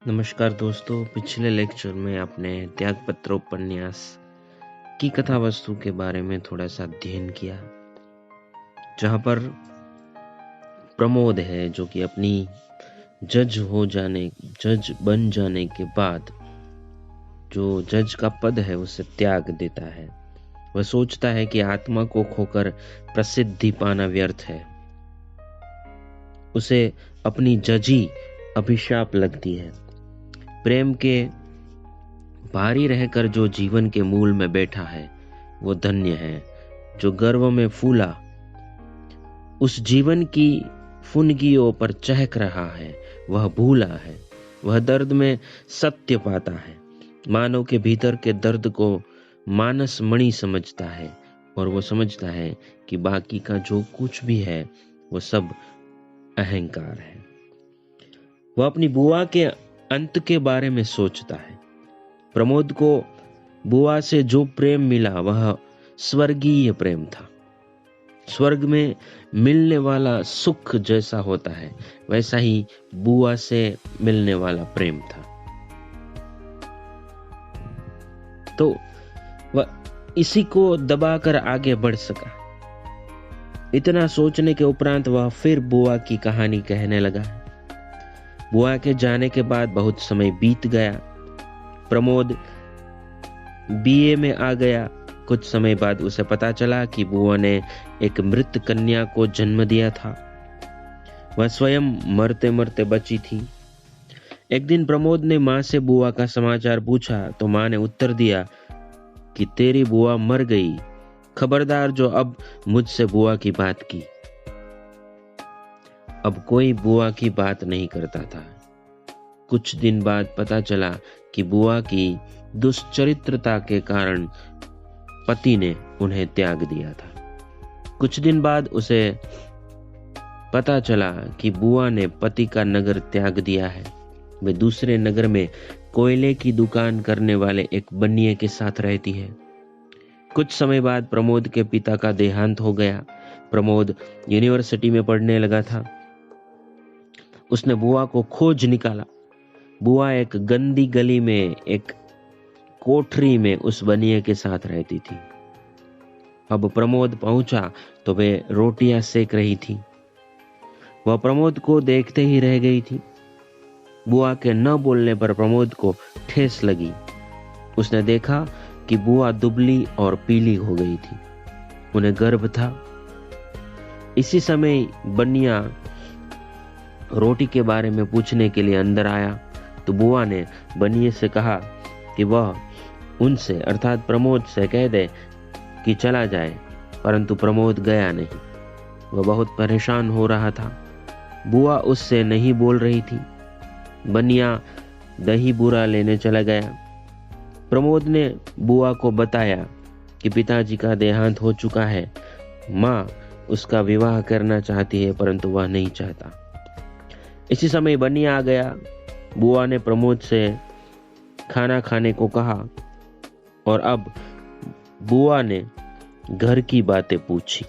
नमस्कार दोस्तों, पिछले लेक्चर में आपने त्यागपत्र उपन्यास की कथा वस्तु के बारे में थोड़ा सा अध्ययन किया, जहां पर प्रमोद है जो कि अपनी जज बन जाने के बाद जो जज का पद है उसे त्याग देता है। वह सोचता है कि आत्मा को खोकर प्रसिद्धि पाना व्यर्थ है। उसे अपनी जजी अभिशाप लगती है। प्रेम के भारी रहकर जो जीवन के मूल में बैठा है वो धन्य है। जो गर्व में फूला उस जीवन की फुनगियों पर चहक रहा है वह भूला है। वह दर्द में सत्य पाता है। मानव के भीतर के दर्द को मानस मणि समझता है और वो समझता है कि बाकी का जो कुछ भी है वो सब अहंकार है। वह अपनी बुआ के अंत के बारे में सोचता है। प्रमोद को बुआ से जो प्रेम मिला वह स्वर्गीय प्रेम था। स्वर्ग में मिलने वाला सुख जैसा होता है वैसा ही बुआ से मिलने वाला प्रेम था। तो वह इसी को दबाकर आगे बढ़ सका। इतना सोचने के उपरांत वह फिर बुआ की कहानी कहने लगा। बुआ के जाने के बाद बहुत समय बीत गया। प्रमोद बीए में आ गया। कुछ समय बाद उसे पता चला कि बुआ ने एक मृत कन्या को जन्म दिया था। वह स्वयं मरते मरते बची थी। एक दिन प्रमोद ने मां से बुआ का समाचार पूछा तो मां ने उत्तर दिया कि तेरी बुआ मर गई। खबरदार जो अब मुझसे बुआ की बात की। अब कोई बुआ की बात नहीं करता था। कुछ दिन बाद पता चला कि बुआ की दुश्चरित्रता के कारण पति ने उन्हें त्याग दिया था। कुछ दिन बाद उसे पता चला कि बुआ ने पति का नगर त्याग दिया है। वे दूसरे नगर में कोयले की दुकान करने वाले एक बनिए के साथ रहती है। कुछ समय बाद प्रमोद के पिता का देहांत हो गया। प्रमोद यूनिवर्सिटी में पढ़ने लगा था। उसने बुआ को खोज निकाला। बुआ एक गंदी गली में एक कोठरी में उस बनिए के साथ रहती थी। अब प्रमोद पहुंचा तो वे रोटियां सेक रही थी। वह प्रमोद को देखते ही रह गई थी। बुआ के न बोलने पर प्रमोद को ठेस लगी। उसने देखा कि बुआ दुबली और पीली हो गई थी। उन्हें गर्भ था। इसी समय बनिया रोटी के बारे में पूछने के लिए अंदर आया तो बुआ ने बनिए से कहा कि वह उनसे अर्थात प्रमोद से कह दे कि चला जाए, परंतु प्रमोद गया नहीं। वह बहुत परेशान हो रहा था। बुआ उससे नहीं बोल रही थी। बनिया दही बूरा लेने चला गया। प्रमोद ने बुआ को बताया कि पिताजी का देहांत हो चुका है। माँ उसका विवाह करना चाहती है परंतु वह नहीं चाहता। इसी समय बनिया आ गया। बुआ ने प्रमोद से खाना खाने को कहा और अब बुआ ने घर की बातें पूछी।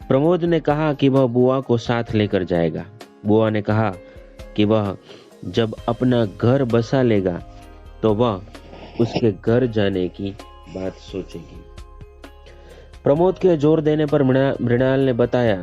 प्रमोद ने कहा कि वह बुआ को साथ लेकर जाएगा। बुआ ने कहा कि वह जब अपना घर बसा लेगा तो वह उसके घर जाने की बात सोचेगी। प्रमोद के जोर देने पर मृणाल ने बताया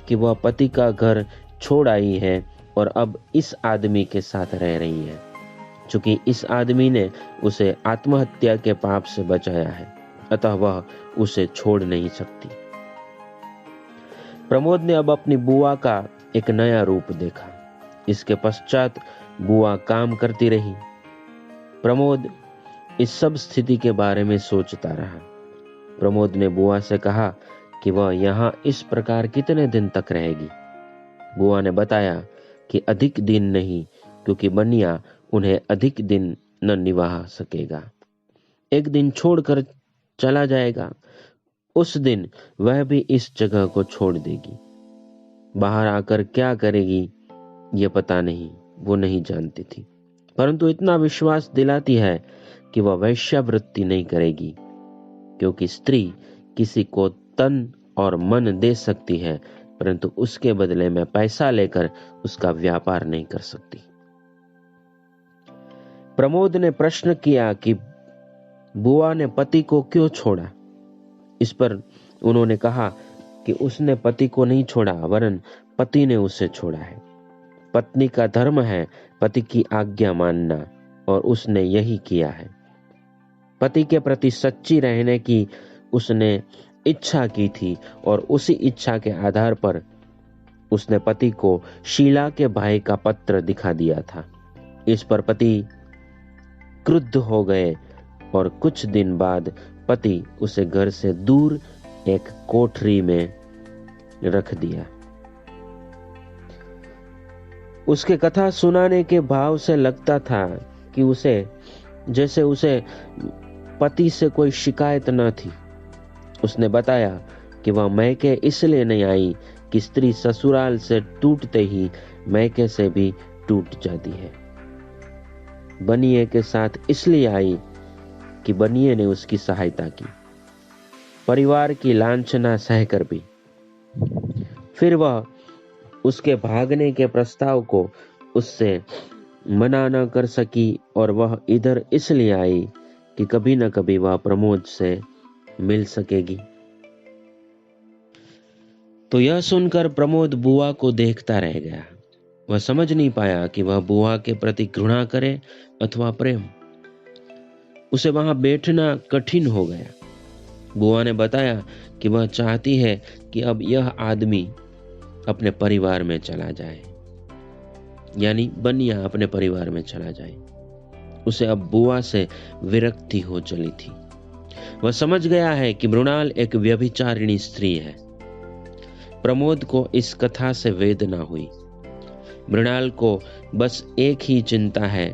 कि वह पति का घर छोड़ आई है और अब इस आदमी के साथ रह रही है, क्योंकि इस आदमी ने उसे आत्महत्या के पाप से बचाया है, अतः वह उसे छोड़ नहीं सकती। प्रमोद ने अब अपनी बुआ का एक नया रूप देखा। इसके पश्चात बुआ काम करती रही। प्रमोद इस सब स्थिति के बारे में सोचता रहा। प्रमोद ने बुआ से कहा कि वह यहाँ इस प्रकार कितने दिन तक रहेगी। बुआ ने बताया कि अधिक दिन नहीं, क्योंकि बनिया उन्हें अधिक दिन न निभा सकेगा। एक दिन छोड़कर चला जाएगा। उस दिन वह भी इस जगह को छोड़ देगी। बाहर आकर क्या करेगी ये पता नहीं, वो नहीं जानती थी, परंतु इतना विश्वास दिलाती है कि वह वैश्यावृत्ति नहीं करेगी, क्योंकि स्त्री किसी को तन और मन दे सकती है परंतु उसके बदले में पैसा लेकर उसका व्यापार नहीं कर सकती। प्रमोद ने प्रश्न किया कि बुआ ने पति को क्यों छोड़ा। इस पर उन्होंने कहा कि उसने पति को नहीं छोड़ा, वरन पति ने उसे छोड़ा है। पत्नी का धर्म है पति की आज्ञा मानना, और उसने यही किया है। पति के प्रति सच्ची रहने की उसने इच्छा की थी, और उसी इच्छा के आधार पर उसने पति को शीला के भाई का पत्र दिखा दिया था। इस पर पति क्रुद्ध हो गए, और कुछ दिन बाद पति उसे घर से दूर एक कोठरी में रख दिया। उसके कथा सुनाने के भाव से लगता था कि जैसे उसे पति से कोई शिकायत न थी। उसने बताया कि वह मैके इसलिए नहीं आई कि स्त्री ससुराल से टूटते ही मैके से भी टूट जाती है। बनिए के साथ इसलिए आई कि बनिए ने उसकी सहायता की, परिवार की लांछना सहकर भी। फिर वह उसके भागने के प्रस्ताव को उससे मना न कर सकी, और वह इधर इसलिए आई कि कभी न कभी वह प्रमोद से मिल सकेगी। तो यह सुनकर प्रमोद बुआ को देखता रह गया। वह समझ नहीं पाया कि वह बुआ के प्रति घृणा करे अथवा प्रेम। उसे वहां बैठना कठिन हो गया। बुआ ने बताया कि वह चाहती है कि अब यह आदमी अपने परिवार में चला जाए, यानी बनिया अपने परिवार में चला जाए। उसे अब बुआ से विरक्ति हो चली थी। वह समझ गया है कि मृणाल एक व्यभिचारिणी स्त्री है। प्रमोद को इस कथा से वेदना हुई। मृणाल को बस एक ही चिंता है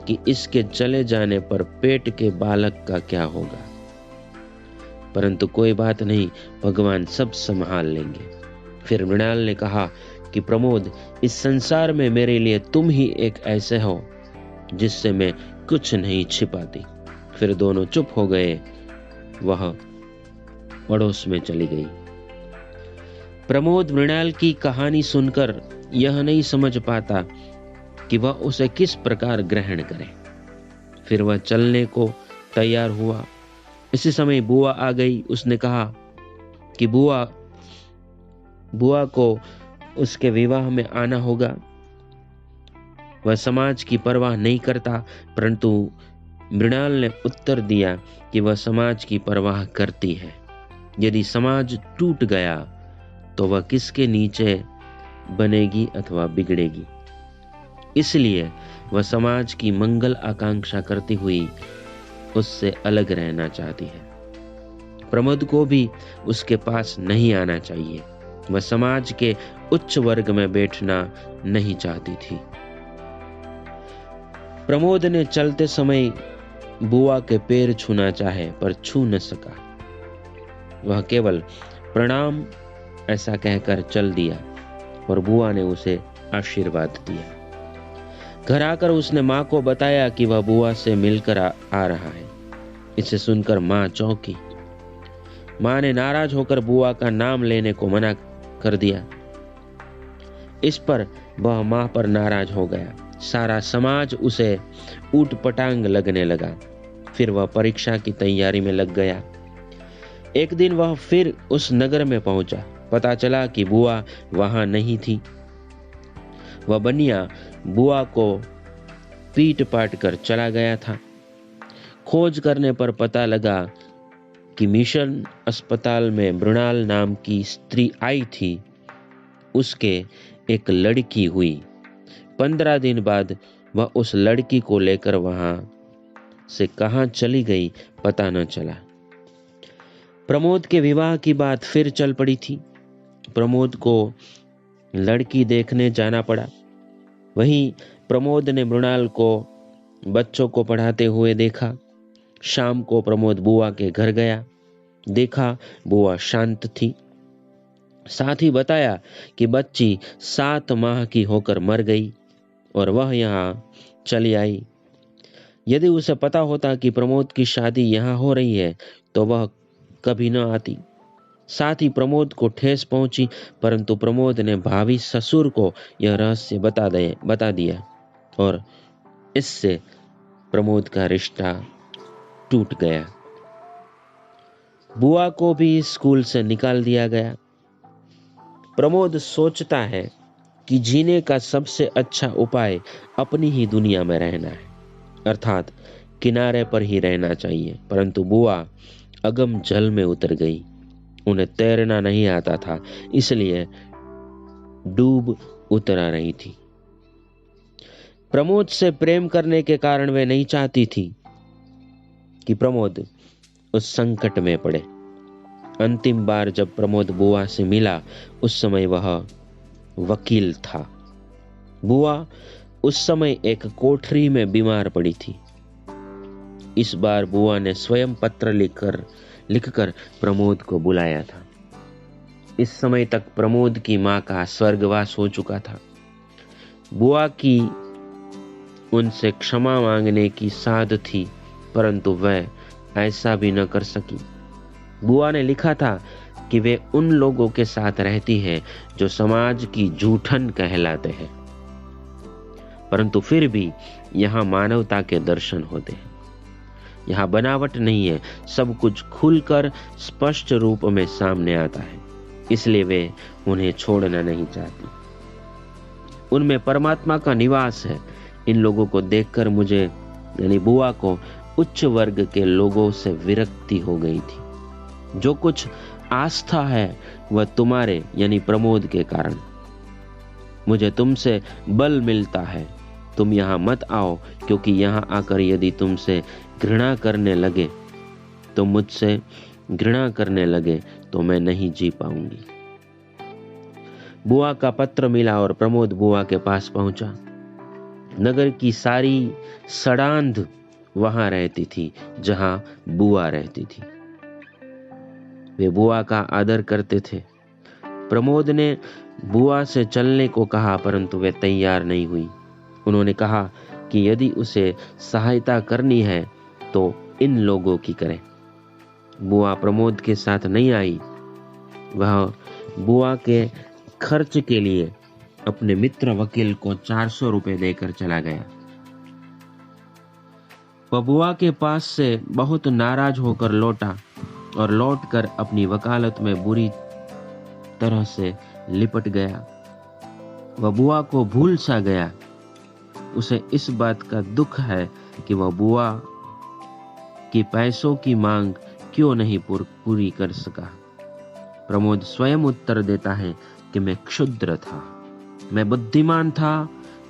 कि इसके चले जाने पर पेट के बालक का क्या होगा। परंतु कोई बात नहीं, भगवान सब संभाल लेंगे। फिर मृणाल ने कहा कि प्रमोद, इस संसार में मेरे लिए तुम ही एक ऐसे हो जिससे मैं कुछ नहीं छिपाती। फिर दोनों चुप हो गए। वह पड़ोस में चली गई। प्रमोद मृणाल की कहानी सुनकर यह नहीं समझ पाता कि वह उसे किस प्रकार ग्रहण करे। फिर वह चलने को तैयार हुआ। इसी समय बुआ आ गई। उसने कहा कि बुआ को उसके विवाह में आना होगा। वह समाज की परवाह नहीं करता, परंतु मृणाल ने उत्तर दिया कि वह समाज की परवाह करती है। यदि समाज टूट गया तो वह किसके नीचे बनेगी अथवा बिगड़ेगी। इसलिए वह समाज की मंगल आकांक्षा करती हुई उससे अलग रहना चाहती है। प्रमोद को भी उसके पास नहीं आना चाहिए। वह समाज के उच्च वर्ग में बैठना नहीं चाहती थी। प्रमोद ने चलते समय बुआ के पैर छूना चाहे, पर छू न सका। वह केवल प्रणाम ऐसा कहकर चल दिया, और बुआ ने उसे आशीर्वाद दिया। घर आकर उसने माँ को बताया कि वह बुआ से मिलकर आ रहा है। इसे सुनकर माँ चौंकी। माँ ने नाराज होकर बुआ का नाम लेने को मना कर दिया। इस पर वह माँ पर नाराज हो गया। सारा समाज उसे ऊट-पटांग लगने लगा। फिर वह परीक्षा की तैयारी में लग गया। एक दिन वह फिर उस नगर में पहुंचा। पता चला कि बुआ वहां नहीं थी। वह बनिया बुआ को पीट पाट कर चला गया था। खोज करने पर पता लगा कि मिशन अस्पताल में मृणाल नाम की स्त्री आई थी। उसके एक लड़की हुई। 15 दिन बाद वह उस लड़की को लेकर वहां से कहां चली गई पता न चला। प्रमोद के विवाह की बात फिर चल पड़ी थी। प्रमोद को लड़की देखने जाना पड़ा। वहीं प्रमोद ने मृणाल को बच्चों को पढ़ाते हुए देखा। शाम को प्रमोद बुआ के घर गया। देखा बुआ शांत थी। साथ ही बताया कि बच्ची 7 माह की होकर मर गई और वह यहाँ चली आई। यदि उसे पता होता कि प्रमोद की शादी यहाँ हो रही है तो वह कभी न आती। साथ ही प्रमोद को ठेस पहुंची, परंतु प्रमोद ने भावी ससुर को यह रहस्य बता दिया और इससे प्रमोद का रिश्ता टूट गया। बुआ को भी स्कूल से निकाल दिया गया। प्रमोद सोचता है कि जीने का सबसे अच्छा उपाय अपनी ही दुनिया में रहना है, अर्थात किनारे पर ही रहना चाहिए। परंतु बुआ अगम जल में उतर गई। उन्हें तैरना नहीं आता था, इसलिए डूब उतरा रही थी। प्रमोद से प्रेम करने के कारण वे नहीं चाहती थी कि प्रमोद उस संकट में पड़े। अंतिम बार जब प्रमोद बुआ से मिला, उस समय वह वकील था। बुआ उस समय एक कोठरी में बीमार पड़ी थी। इस बार बुआ ने स्वयं पत्र लिखकर प्रमोद को बुलाया था। इस समय तक प्रमोद की मां का स्वर्गवास हो चुका था। बुआ की उनसे क्षमा मांगने की साध थी, परंतु वह ऐसा भी न कर सकी। बुआ ने लिखा था कि वे उन लोगों के साथ रहती हैं जो समाज की जूठन कहलाते हैं, परंतु फिर भी यहाँ मानवता के दर्शन होते हैं। यहाँ बनावट नहीं है, सब कुछ खुलकर स्पष्ट रूप में सामने आता है, इसलिए वे उन्हें छोड़ना नहीं चाहती। उनमें परमात्मा का निवास है। इन लोगों को देखकर मुझे यानी बुआ को उच्च वर्ग के लोगों से विरक्ति हो गई थी। जो कुछ आस्था है वह तुम्हारे यानी प्रमोद के कारण। मुझे तुमसे बल मिलता है। तुम यहाँ मत आओ, क्योंकि यहाँ आकर यदि तुमसे घृणा करने लगे तो मुझसे घृणा करने लगे तो मैं नहीं जी पाऊंगी। बुआ का पत्र मिला और प्रमोद बुआ के पास पहुंचा। नगर की सारी सड़ांध वहां रहती थी जहां बुआ रहती थी। वे बुआ का आदर करते थे। प्रमोद ने बुआ से चलने को कहा, परंतु वे तैयार नहीं हुई। उन्होंने कहा कि यदि उसे सहायता करनी है तो इन लोगों की करे। बुआ प्रमोद के साथ नहीं आई। वह बुआ के खर्च के लिए अपने मित्र वकील को 400 रुपए देकर चला गया। वह बुआ के पास से बहुत नाराज होकर लौटा और लौटकर अपनी वकालत में बुरी तरह से लिपट गया। वह बुआ को भूल सा गया। उसे इस बात का दुख है कि वह बुआ की पैसों की मांग क्यों नहीं पूरी कर सका। प्रमोद स्वयं उत्तर देता है कि मैं क्षुद्र था, मैं बुद्धिमान था,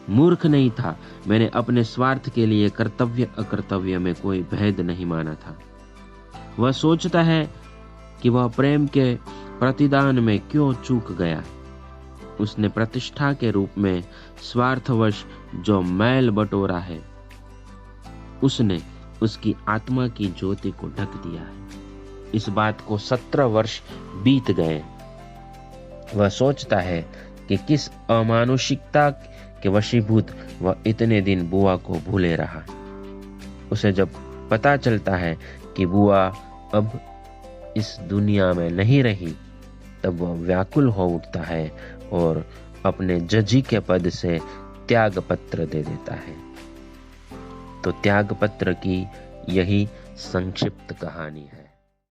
मूर्ख नहीं था। मैंने अपने स्वार्थ के लिए कर्तव्य अकर्तव्य में कोई भेद नहीं माना था। वह सोचता है कि वह प्रेम के प्रतिदान में क्यों चूक गया। उसने प्रतिष्ठा के रूप में स्वार्थवश जो मैल बटोरा है, उसने उसकी आत्मा की ज्योति को ढक दिया है। इस बात को 17 वर्ष बीत गए। वह सोचता है कि किस अमानुषिकता के वशीभूत वह इतने दिन बुआ को भूले रहा। उसे जब पता चलता है कि बुआ अब इस दुनिया में नहीं रही, तब वह व्याकुल हो उठता है और अपने जजी के पद से त्याग पत्र दे देता है। तो त्याग पत्र की यही संक्षिप्त कहानी है।